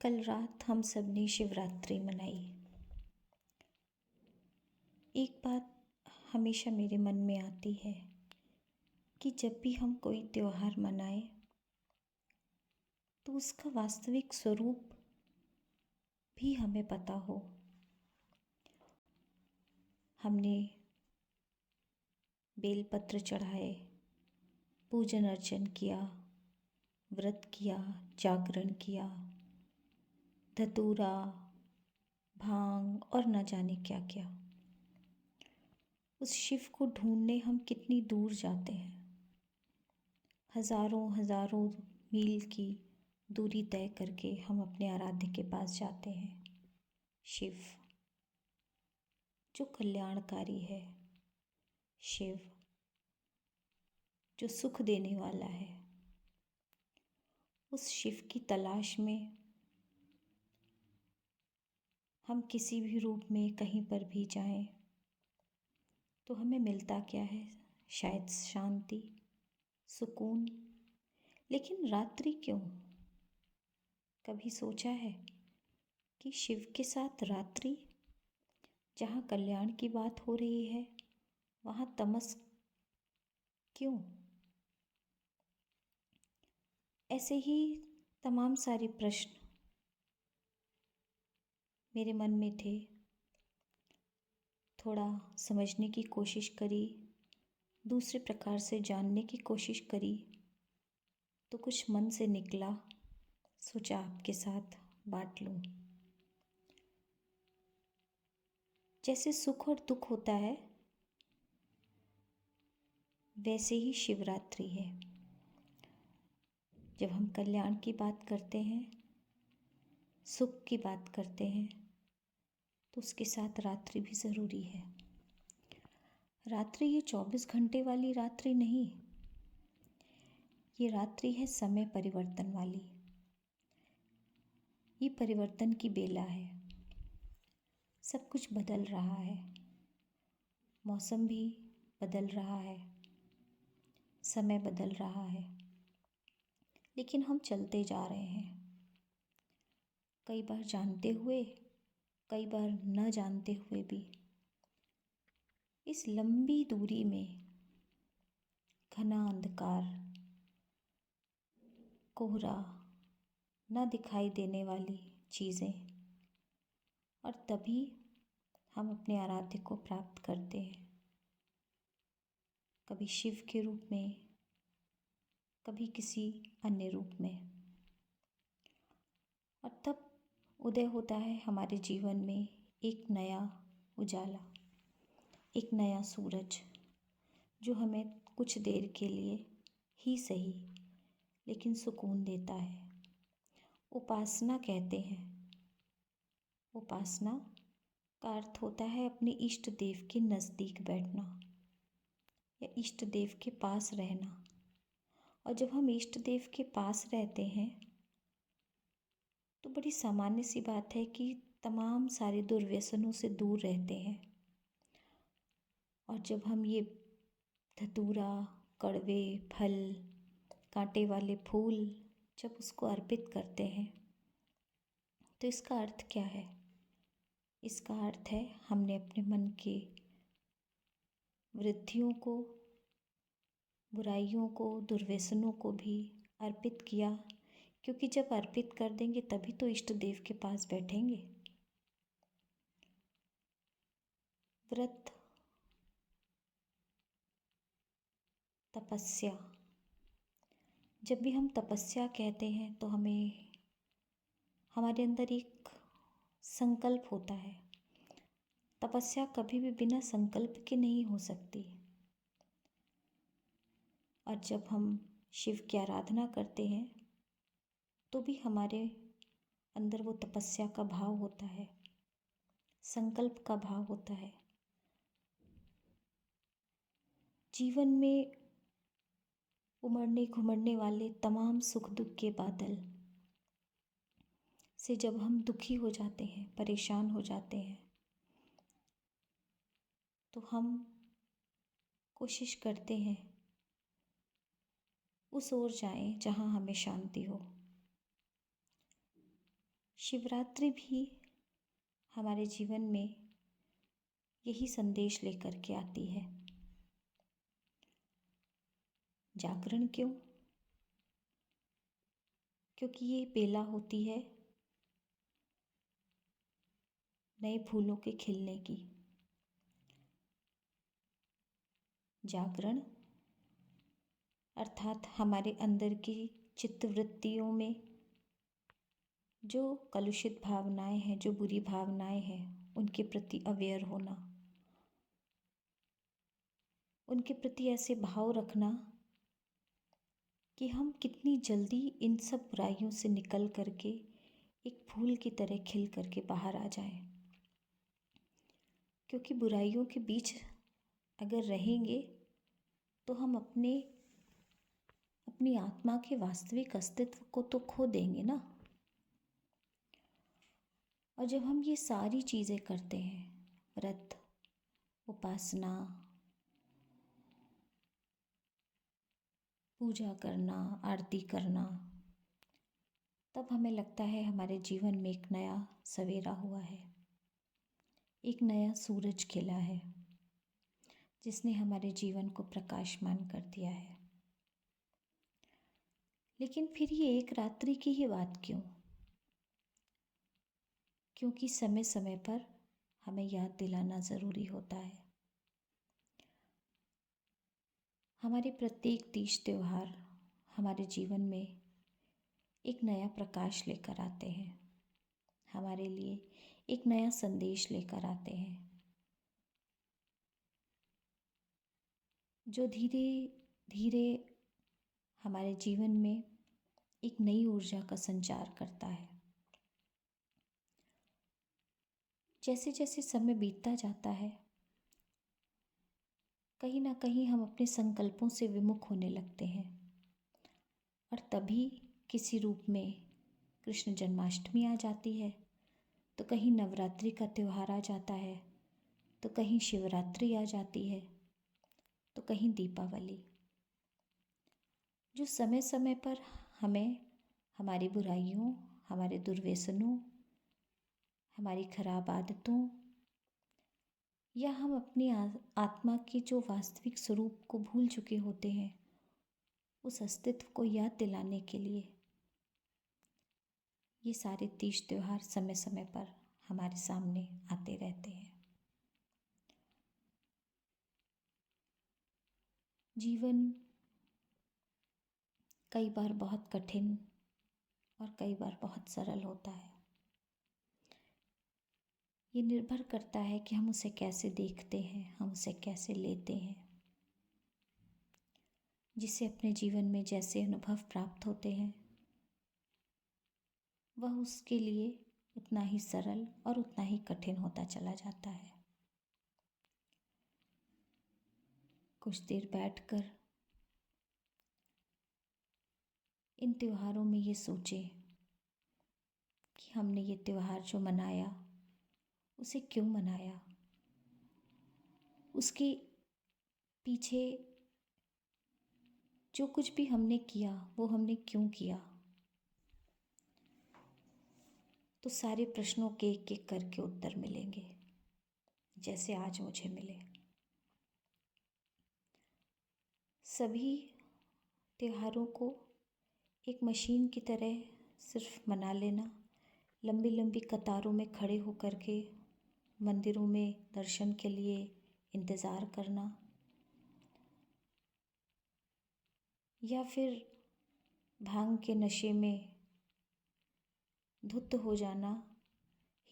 कल रात हम सब ने शिवरात्रि मनाई। एक बात हमेशा मेरे मन में आती है कि जब भी हम कोई त्योहार मनाएं तो उसका वास्तविक स्वरूप भी हमें पता हो। हमने बेलपत्र चढ़ाए, पूजन अर्चन किया, व्रत किया, जागरण किया, धतूरा, भांग और न जाने क्या क्या। उस शिव को ढूंढने हम कितनी दूर जाते हैं। हजारों हजारों मील की दूरी तय करके हम अपने आराध्य के पास जाते हैं। शिव जो कल्याणकारी है, शिव जो सुख देने वाला है। उस शिव की तलाश में हम किसी भी रूप में कहीं पर भी जाएं तो हमें मिलता क्या है? शायद शांति, सुकून। लेकिन रात्रि क्यों? कभी सोचा है कि शिव के साथ रात्रि? जहाँ कल्याण की बात हो रही है वहाँ तमस क्यों? ऐसे ही तमाम सारे प्रश्न मेरे मन में थे। थोड़ा समझने की कोशिश करी, दूसरे प्रकार से जानने की कोशिश करी तो कुछ मन से निकला, सोचा आपके साथ बांट लूं। जैसे सुख और दुख होता है वैसे ही शिवरात्रि है। जब हम कल्याण की बात करते हैं, सुख की बात करते हैं तो उसके साथ रात्रि भी ज़रूरी है। रात्रि ये 24 घंटे वाली रात्रि नहीं, ये रात्रि है समय परिवर्तन वाली। ये परिवर्तन की बेला है। सब कुछ बदल रहा है, मौसम भी बदल रहा है, समय बदल रहा है, लेकिन हम चलते जा रहे हैं। कई बार जानते हुए, कई बार न जानते हुए भी। इस लंबी दूरी में घना अंधकार, कोहरा, न दिखाई देने वाली चीज़ें, और तभी हम अपने आराध्य को प्राप्त करते हैं। कभी शिव के रूप में, कभी किसी अन्य रूप में। और तब उदय होता है हमारे जीवन में एक नया उजाला, एक नया सूरज, जो हमें कुछ देर के लिए ही सही लेकिन सुकून देता है। उपासना कहते हैं। उपासना का अर्थ होता है अपने इष्ट देव के नज़दीक बैठना या इष्ट देव के पास रहना। और जब हम इष्ट देव के पास रहते हैं तो बड़ी सामान्य सी बात है कि तमाम सारे दुर्व्यसनों से दूर रहते हैं। और जब हम ये धतूरा, कड़वे फल, कांटे वाले फूल जब उसको अर्पित करते हैं तो इसका अर्थ क्या है? इसका अर्थ है हमने अपने मन के वृत्तियों को, बुराइयों को, दुर्व्यसनों को भी अर्पित किया, क्योंकि जब अर्पित कर देंगे तभी तो इष्ट देव के पास बैठेंगे। व्रत, तपस्या, जब भी हम तपस्या कहते हैं तो हमारे अंदर एक संकल्प होता है। तपस्या कभी भी बिना संकल्प के नहीं हो सकती। और जब हम शिव की आराधना करते हैं तो भी हमारे अंदर वो तपस्या का भाव होता है, संकल्प का भाव होता है। जीवन में उमड़ने घुमड़ने वाले तमाम सुख दुख के बादल से जब हम दुखी हो जाते हैं, परेशान हो जाते हैं, तो हम कोशिश करते हैं उस ओर जाएं जहाँ हमें शांति हो। शिवरात्रि भी हमारे जीवन में यही संदेश लेकर के आती है। जागरण क्यों? क्योंकि ये बेला होती है नए फूलों के खिलने की। जागरण अर्थात हमारे अंदर की चित्तवृत्तियों में जो कलुषित भावनाएं हैं, जो बुरी भावनाएं हैं, उनके प्रति अवेयर होना, उनके प्रति ऐसे भाव रखना कि हम कितनी जल्दी इन सब बुराइयों से निकल करके एक फूल की तरह खिल करके बाहर आ जाएं। क्योंकि बुराइयों के बीच अगर रहेंगे तो हम अपनी आत्मा के वास्तविक अस्तित्व को तो खो देंगे ना। और जब हम ये सारी चीज़ें करते हैं, व्रत, उपासना, पूजा करना, आरती करना, तब हमें लगता है हमारे जीवन में एक नया सवेरा हुआ है, एक नया सूरज खिला है जिसने हमारे जीवन को प्रकाशमान कर दिया है। लेकिन फिर ये एक रात्रि की ही बात क्यों? क्योंकि समय समय पर हमें याद दिलाना ज़रूरी होता है। हमारे प्रत्येक तीज त्योहार हमारे जीवन में एक नया प्रकाश लेकर आते हैं, हमारे लिए एक नया संदेश लेकर आते हैं, जो धीरे धीरे हमारे जीवन में एक नई ऊर्जा का संचार करता है। जैसे जैसे समय बीतता जाता है, कहीं ना कहीं हम अपने संकल्पों से विमुख होने लगते हैं और तभी किसी रूप में कृष्ण जन्माष्टमी आ जाती है, तो कहीं नवरात्रि का त्यौहार आ जाता है, तो कहीं शिवरात्रि आ जाती है, तो कहीं दीपावली, जो समय समय पर हमें हमारी बुराइयों, हमारे दुर्व्यसनों, हमारी खराब आदतों या हम अपनी आत्मा के जो वास्तविक स्वरूप को भूल चुके होते हैं, उस अस्तित्व को याद दिलाने के लिए ये सारे तीज त्योहार समय समय पर हमारे सामने आते रहते हैं। जीवन कई बार बहुत कठिन और कई बार बहुत सरल होता है। ये निर्भर करता है कि हम उसे कैसे देखते हैं, हम उसे कैसे लेते हैं। जिसे अपने जीवन में जैसे अनुभव प्राप्त होते हैं, वह उसके लिए उतना ही सरल और उतना ही कठिन होता चला जाता है। कुछ देर बैठकर इन त्योहारों में ये सोचें कि हमने ये त्योहार जो मनाया, उसे क्यों मनाया, उसके पीछे जो कुछ भी हमने किया वो हमने क्यों किया। तो सारे प्रश्नों के एक एक करके उत्तर मिलेंगे, जैसे आज मुझे मिले। सभी त्योहारों को एक मशीन की तरह सिर्फ मना लेना, लंबी लंबी कतारों में खड़े होकर के मंदिरों में दर्शन के लिए इंतज़ार करना, या फिर भांग के नशे में धुत हो जाना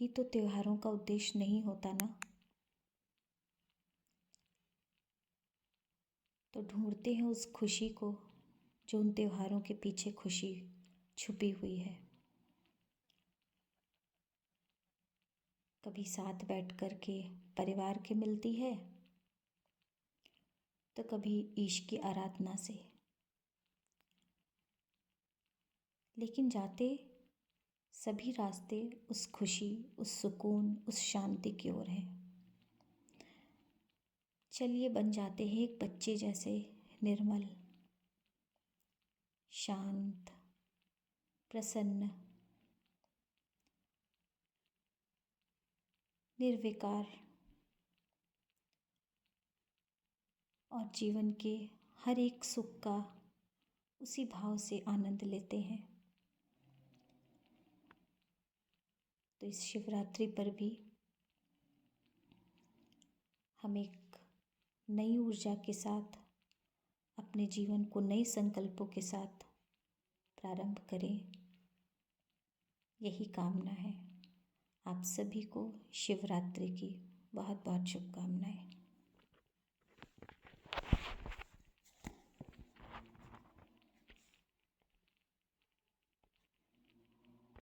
ही तो त्योहारों का उद्देश्य नहीं होता ना। तो ढूंढते हैं उस खुशी को जो उन त्योहारों के पीछे खुशी छुपी हुई है। कभी साथ बैठ कर के परिवार के मिलती है, तो कभी ईश की आराधना से। लेकिन जाते सभी रास्ते उस खुशी, उस सुकून, उस शांति की ओर हैं। चलिए बन जाते हैं एक बच्चे जैसे निर्मल, शांत, प्रसन्न, निर्विकार और जीवन के हर एक सुख का उसी भाव से आनंद लेते हैं। तो इस शिवरात्रि पर भी हम एक नई ऊर्जा के साथ अपने जीवन को नए संकल्पों के साथ प्रारंभ करें, यही कामना है। आप सभी को शिवरात्रि की बहुत बहुत शुभकामनाएं।